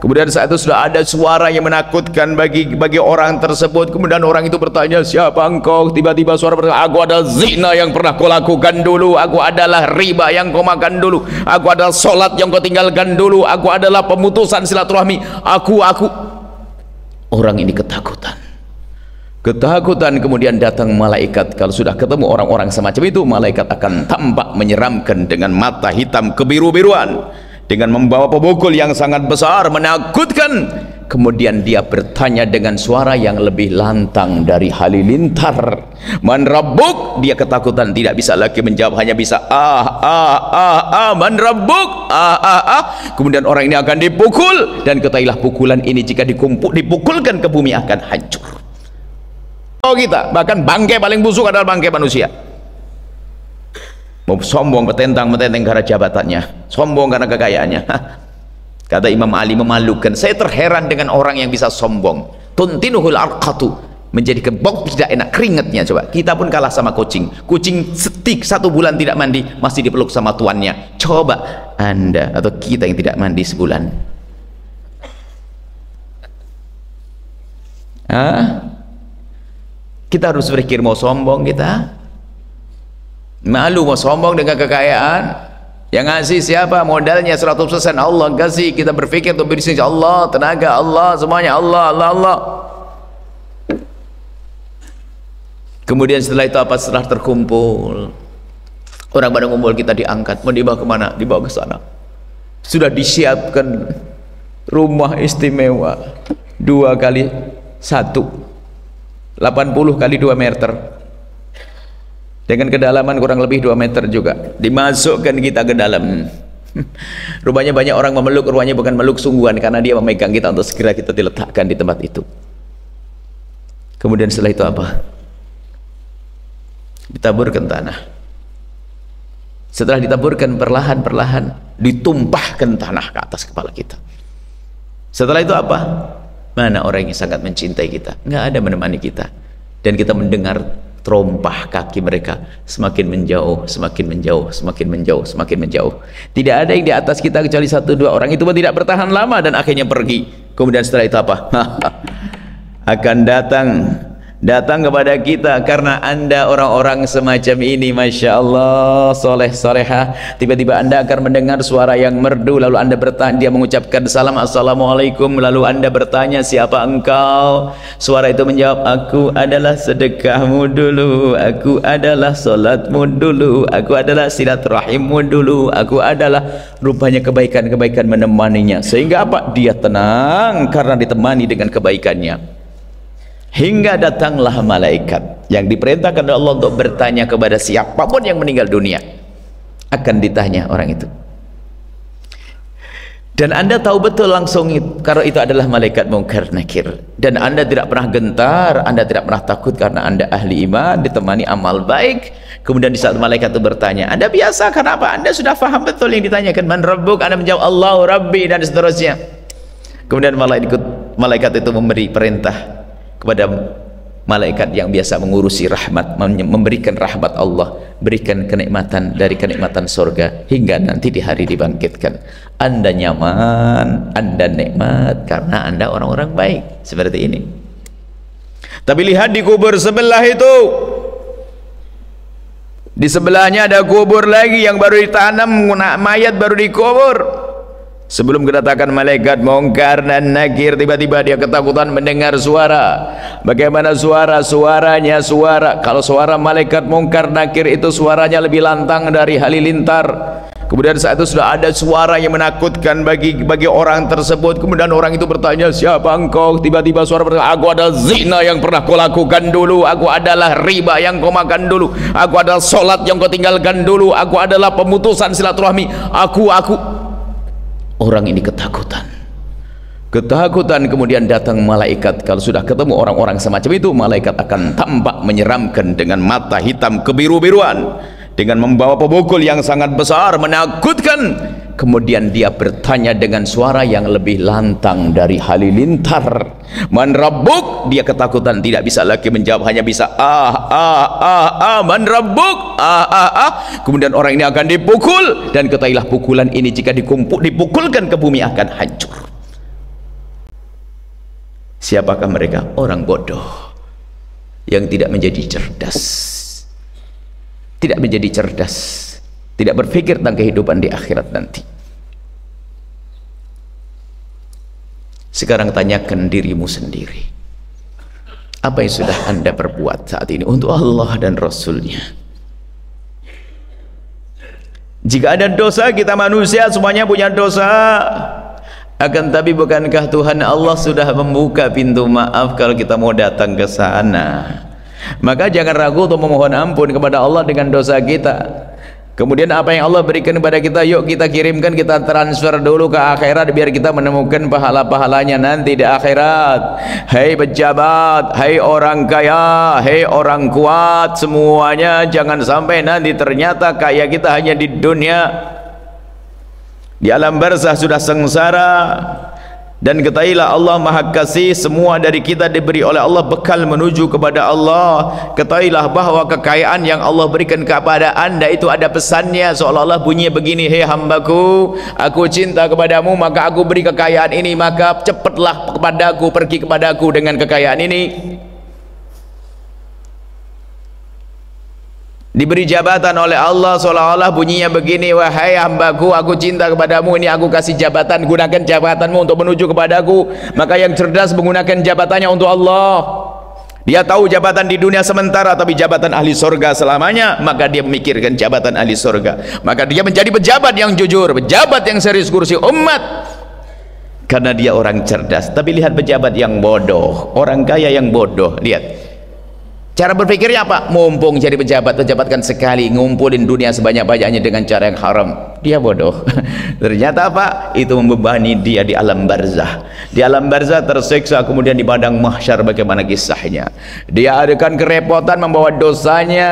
Kemudian saat itu sudah ada suara yang menakutkan bagi orang tersebut. Kemudian orang itu bertanya, siapa engkau? Tiba-tiba suara berkata, aku adalah zina yang pernah kau lakukan dulu, aku adalah riba yang kau makan dulu, aku adalah sholat yang kau tinggalkan dulu, aku adalah pemutusan silaturahmi, aku. Orang ini ketakutan. Kemudian datang malaikat. Kalau sudah ketemu orang-orang semacam itu, malaikat akan tampak menyeramkan dengan mata hitam kebiru-biruan, dengan membawa pemukul yang sangat besar, menakutkan. Kemudian dia bertanya dengan suara yang lebih lantang dari halilintar, man rabbuk? Dia ketakutan, tidak bisa lagi menjawab, hanya bisa man rabbuk? Kemudian orang ini akan dipukul, dan ketahuilah pukulan ini jika dipukulkan ke bumi akan hancur. Kita bahkan bangkai paling busuk adalah bangkai manusia. Mau sombong, mententeng karena jabatannya, sombong karena kekayaannya. Kata Imam Ali, memalukan. Saya terheran dengan orang yang bisa sombong. Tuntinuhul arqatu, menjadi bau tidak enak keringatnya. Coba kita pun kalah sama kucing. Kucing setik 1 bulan tidak mandi masih dipeluk sama tuannya. Coba Anda atau kita yang tidak mandi sebulan, kita harus berpikir mau sombong, kita malu mau sombong dengan kekayaan. Yang ngasih siapa? Modalnya 100% Allah kasih. Kita berpikir untuk bisnis Allah, tenaga Allah, semuanya Allah. Kemudian setelah itu apa? Setelah terkumpul orang pada ngumpul, kita diangkat, mau dibawa kemana? Dibawa ke sana. Sudah disiapkan rumah istimewa 2x1 80 kali 2 meter dengan kedalaman kurang lebih 2 meter juga. Dimasukkan kita ke dalam. Rupanya banyak orang memeluk, rupanya bukan meluk sungguhan, karena dia memegang kita untuk segera kita diletakkan di tempat itu. Kemudian setelah itu apa? Ditaburkan tanah. Setelah ditaburkan, perlahan-perlahan ditumpahkan tanah ke atas kepala kita. Setelah itu apa? Mana orang yang sangat mencintai kita? Nggak ada menemani kita. Dan kita mendengar terompah kaki mereka semakin menjauh, semakin menjauh, semakin menjauh, semakin menjauh. Tidak ada yang di atas kita kecuali 1-2 orang. Itu pun tidak bertahan lama dan akhirnya pergi. Kemudian setelah itu apa? Akan datang kepada kita karena Anda orang-orang semacam ini, Masya Allah, soleh solehah. Tiba-tiba Anda akan mendengar suara yang merdu, lalu Anda bertanya, dia mengucapkan salam, assalamualaikum, lalu Anda bertanya, siapa engkau? Suara itu menjawab, aku adalah sedekahmu dulu, aku adalah solatmu dulu, aku adalah silaturahimmu dulu, aku adalah. Rupanya kebaikan-kebaikan menemaninya, sehingga apa? Dia tenang karena ditemani dengan kebaikannya. Hingga datanglah malaikat yang diperintahkan oleh Allah untuk bertanya kepada siapapun yang meninggal dunia. Akan ditanya orang itu. Dan Anda tahu betul langsung kalau itu adalah malaikat Munkar Nakir. Dan Anda tidak pernah gentar, Anda tidak pernah takut karena Anda ahli iman, ditemani amal baik. Kemudian di saat malaikat itu bertanya, Anda biasa, kenapa? Anda sudah faham betul yang ditanyakan, man rabbuk? Anda menjawab, Allahu Rabbi, dan seterusnya. Kemudian malaikat itu memberi perintah kepada malaikat yang biasa mengurusi rahmat, memberikan rahmat Allah, berikan kenikmatan dari kenikmatan surga hingga nanti di hari dibangkitkan. Anda nyaman, Anda nikmat karena Anda orang-orang baik seperti ini. Tapi lihat di kubur sebelah itu, di sebelahnya ada kubur lagi yang baru ditanam, mayat baru dikubur. Sebelum kedatangan malaikat Munkar dan Nakir, tiba-tiba dia ketakutan mendengar suara. Bagaimana suaranya? Kalau suara malaikat Munkar Nakir itu suaranya lebih lantang dari halilintar. Kemudian saat itu sudah ada suara yang menakutkan bagi orang tersebut. Kemudian orang itu bertanya, siapa engkau? Tiba-tiba suara berkata, aku adalah zina yang pernah kau lakukan dulu, aku adalah riba yang kau makan dulu, aku adalah sholat yang kau tinggalkan dulu, aku adalah pemutusan silaturahmi, aku. Orang ini ketakutan. Kemudian datang malaikat. Kalau sudah ketemu orang-orang semacam itu, malaikat akan tampak menyeramkan dengan mata hitam kebiru-biruan, dengan membawa pemukul yang sangat besar, menakutkan. Kemudian dia bertanya dengan suara yang lebih lantang dari halilintar, man rabbuk? Dia ketakutan, tidak bisa lagi menjawab, hanya bisa man rabbuk? Kemudian orang ini akan dipukul, dan ketahuilah pukulan ini jika dipukulkan ke bumi akan hancur. Siapakah mereka? Orang bodoh yang tidak menjadi cerdas, tidak menjadi cerdas, tidak berpikir tentang kehidupan di akhirat nanti. Sekarang tanyakan dirimu sendiri, apa yang sudah Anda perbuat saat ini untuk Allah dan Rasulnya? Jika ada dosa, kita manusia semuanya punya dosa, akan tapi bukankah Tuhan Allah sudah membuka pintu maaf kalau kita mau datang ke sana? Maka jangan ragu untuk memohon ampun kepada Allah dengan dosa kita. Kemudian apa yang Allah berikan kepada kita, yuk kita kirimkan, kita transfer dulu ke akhirat biar kita menemukan pahala-pahalanya nanti di akhirat. Hei pejabat, hei orang kaya, hei orang kuat, semuanya jangan sampai nanti ternyata kaya kita hanya di dunia, di alam barzah sudah sengsara. Dan ketahuilah Allah Maha Kasih, semua dari kita diberi oleh Allah bekal menuju kepada Allah. Ketahuilah bahwa kekayaan yang Allah berikan kepada Anda itu ada pesannya, seolah-olah bunyinya begini: hei hambaku, aku cinta kepadamu, maka aku beri kekayaan ini, maka cepatlah kepadaku, pergi kepadaku dengan kekayaan ini. Diberi jabatan oleh Allah, seolah-olah bunyinya begini: wahai hambaku, aku cinta kepadamu, ini aku kasih jabatan, gunakan jabatanmu untuk menuju kepadaku. Maka yang cerdas menggunakan jabatannya untuk Allah. Dia tahu jabatan di dunia sementara, tapi jabatan ahli surga selamanya, maka dia memikirkan jabatan ahli surga. Maka dia menjadi pejabat yang jujur, pejabat yang serius kursi umat, karena dia orang cerdas. Tapi lihat pejabat yang bodoh, orang kaya yang bodoh, lihat cara berpikirnya apa? Mumpung jadi pejabat, pejabatkan sekali, ngumpulin dunia sebanyak-banyaknya dengan cara yang haram. Dia bodoh. Ternyata apa? Itu membebani dia di alam barzah. Di alam barzah tersiksa, kemudian di padang mahsyar bagaimana kisahnya? Dia adakan kerepotan membawa dosanya.